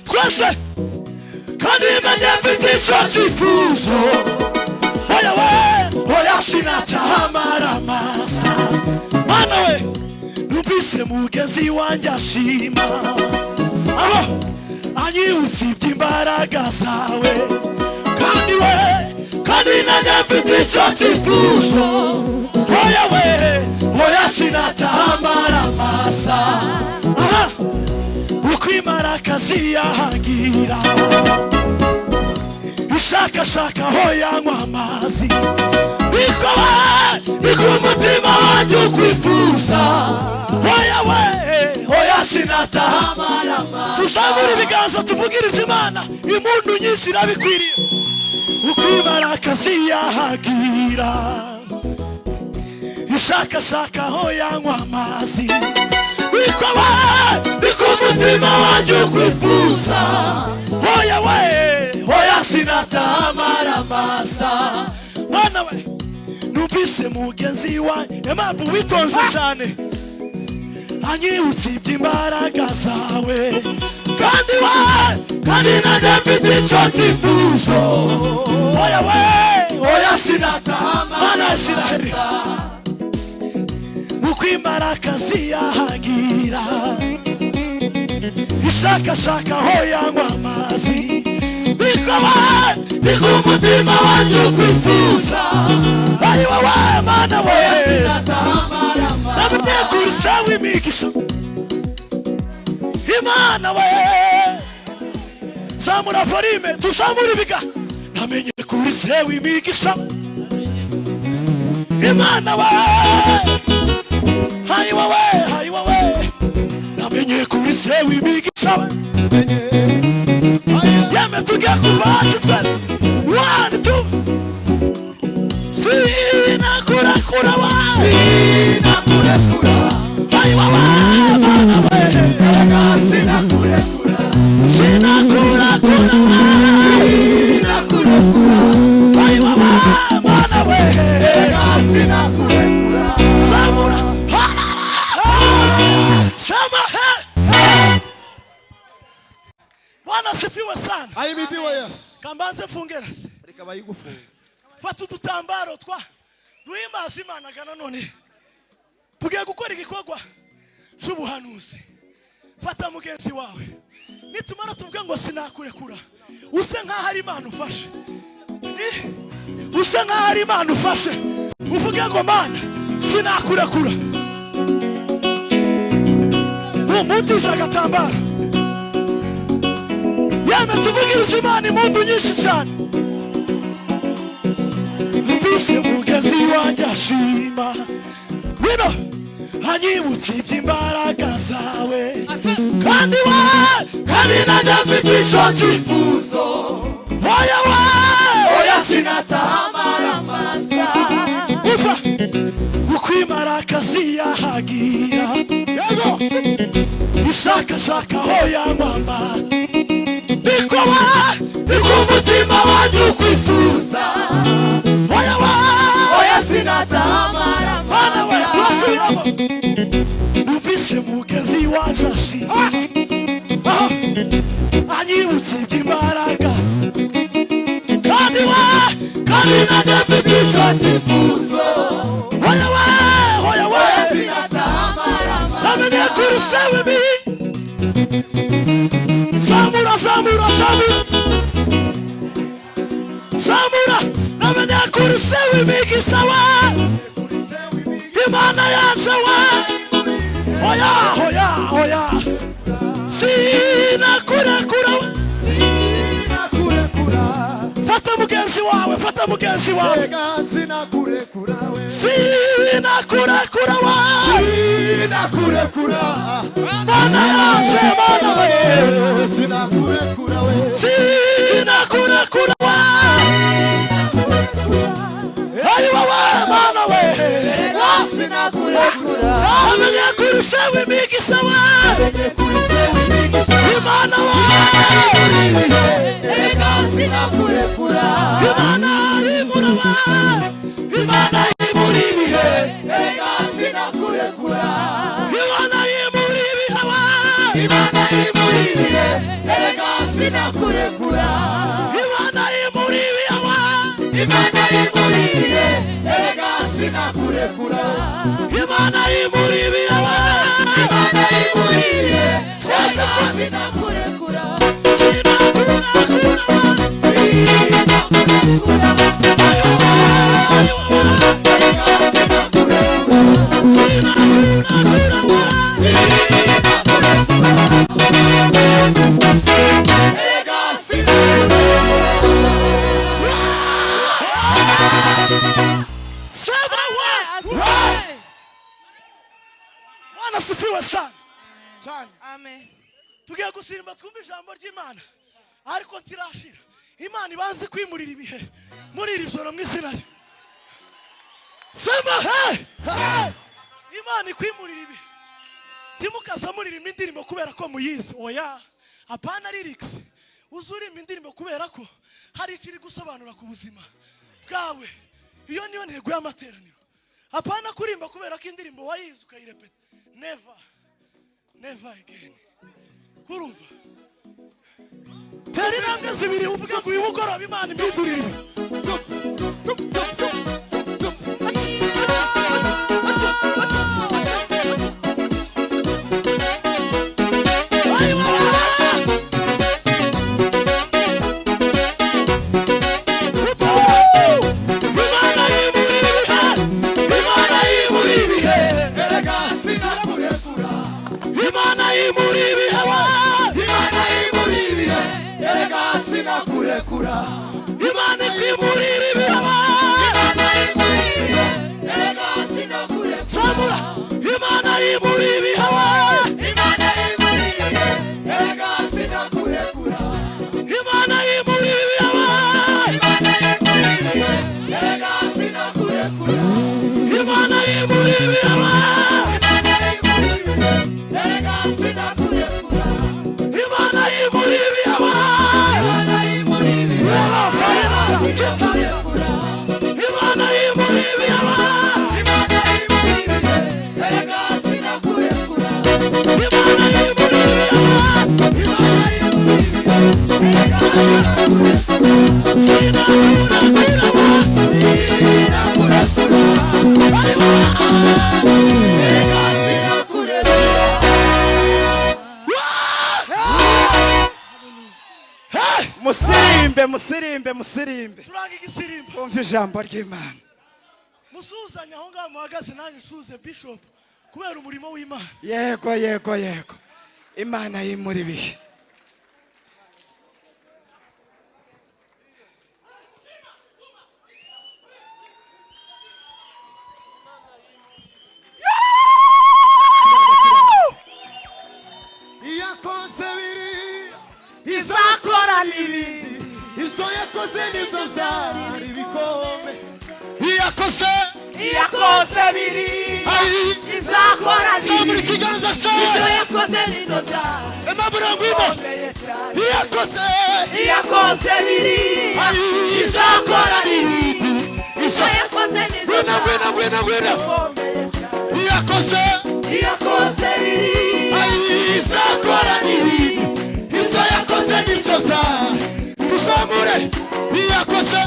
twese kandi menye mfite icyo cyifuzo oya we oya sinataha amaramasa mana we numvise mugenzi wanjye ashima aho anyibutsa iby'imbaraga zawe kandi we kandi nanjye mfite icyo cyifuzo oya we oya sinataha amaramasa ukwimara akazi yahangira ishakashaka aho yanywa amazi niko umutima wanjye ukwifuza oya we oya sinataha amaramasa tuzamura ibiganza tuvugirize Imana impundu nyinshi irabikwiriye ukwimara akazi yahangira ishakashaka aho yanywa amazi niko umutima wanjye ukwifuza oya we oya sinataha amaramasa mana we numvise mugenzi wanjye impamvu witonze cyane anyibutsa iby'imbaraga zawe kandi we kandi nanjye mfite icyo cyifuzo oya we oya sinataha amaramasa ukwimara akazi yahangira ishakashaka aho yanywa amazi niko umutima wanjye ukwifuza ayi wowe mana we namenye kuri se w'imigisha Imana we zamura volume tuzamura ibiga namenye kuri se w'imigisha Imana we hayi wowe namenye kuri se w'imigisha yeme tugiye kuva hasi twese 1 2 sinakurakura hayi wowe mana we sinakurakura hayi wowe mana we sinakurakura zamura Bwana sifiwe sana. Ahimidiwe Yesu. Kambanze fungera. Reka bayigufunga. Fata udutambaro duhimbaza Imana gana none. Tugiye gukora igikorwa cy'ubuhanuzi. Fata mugenzi wawe. Nitumara tuvuga ngo sinakurekura. Use nkaho ari Imana ufashe. Use nkaho ari Imana ufashe. Uvuge ngo Mana sinakurekura. Mutiza agatambaro yame tuvugirize Imana impundu nyinshi cyane numvise mugenzi wanjye ashima wino anyibutsa iby'imbaraga zawe kandi nanjye mfite icyo cyifuzo oya we oya sinataha amaramasa uva ukwimara akazi yahangira ishakashaka aho yanywa amazi niko umutima wanjye ukwifuza oya we oya sinataha amaramasa we turasubiramo numvise mugenzi wanjye ashima anyibutsa iby'imbaraga kandi nanjye mfite icyo cyifuzo oya we sinataha amaramasa namenye kuri se w'imigisha zamura namenye kuri se w'imigisha we Imana yaje we oya sinakurekura fata mugenzi wawe sinakurekura Mana yaje Mana we sinakurekura ayi wowe Mana we sinakurekura namenye kuri se w'imigisha we Imana we sinakurekura Imana ari muri we Imana ari muri bihe sinakurekura Imana ari muri bihe sinakurekura Imana imuribi aba Imana imuriye erega sinakurekura Imana imuribi aba Imana imuriye erega sinakurekura Sifiwe sana. Amen. Tugiye gusimba twumva ijambo ry'Imana. Ariko ntirashira. Imana ibanze kwimurira ibihe muri iri joro mu izina rye. Sema hey! Imana ikwimurira ibihe. Timukaza muririmba indirimbo kubera ko muyizi. Oya. Apana lyrics. Uzurimba indirimbo kubera ko hari ikiri gusobanura ku buzima bwawe. Iyo niyo ntego y'amateraniro. Apana kurimba kubera ko indirimbo wayizi ukayirepeta. Never again. Kurumva. Teri namwe zibiri uvuga ngo uyu mugoroba Imana impindurire. Imana imurira ibihaba Imana imurira erega sinakurekura Imana imurira ibihaba Imana imurira erega sinakurekura Imana imurira ibihaba Imana imurira erega sinakurekura Imana imurira ibihaba Imana imurira erega sinakurekura Imana imurira ibihaba Imana imuribi aba Imana imuribi erega sinakurekura Imana imuribi aba Imana imuribi erega sinakurekura Sinakurekura erega sinakurekura musirimbe Turanga igisirimba umva ijambo ry'Imana musuzanya aho ngaho muhagaze nanjye nsuze Bishop kubera umurimo w'Imana yego Imana yimura ibihe iyakoze biri izakora n'ibindi ibyo yakoze nibyo byari bikombe Iyakoze biri izakora muri kiganza cyawe ibyo yakoze nibyo byari Emabranguimo Iyakoze biri izakora n'ibindi ibyo yakoze nibyo Gwena Iyakoze biri izakora n'ibindi ibyo yakoze nibyo byari tuzamure Iyakoze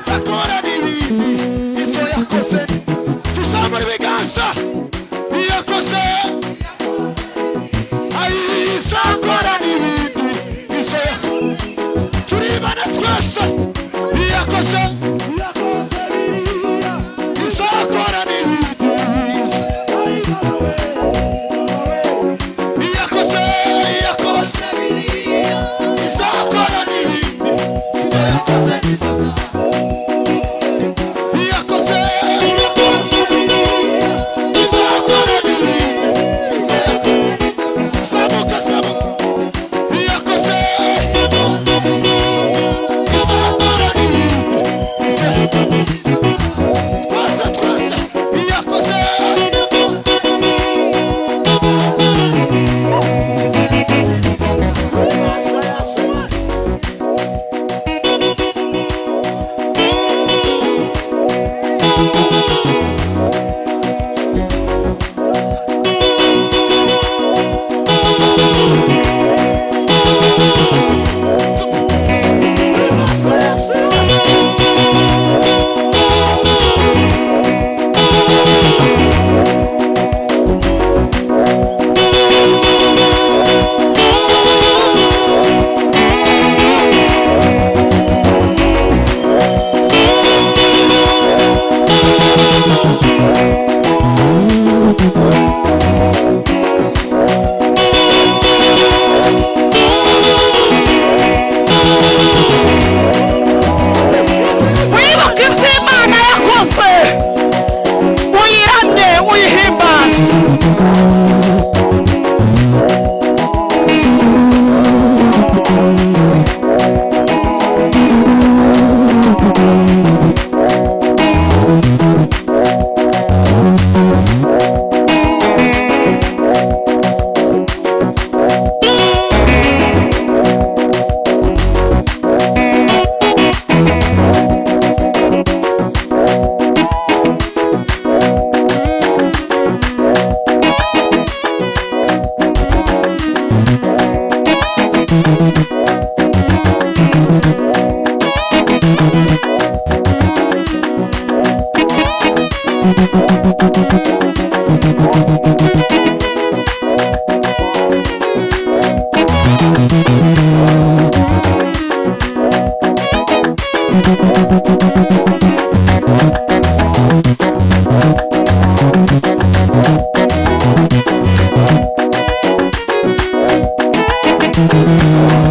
zakora n'ibindi ibyo yakoze tuzamure ibiganza Iyakoze izakora n'ibindi ibyo turibana twese Iyakoze izakora n'ibindi Iyakoze izakora n'ibindi ibyo yakoze nibyo Iyakoze izakora n'ibindi Thank you.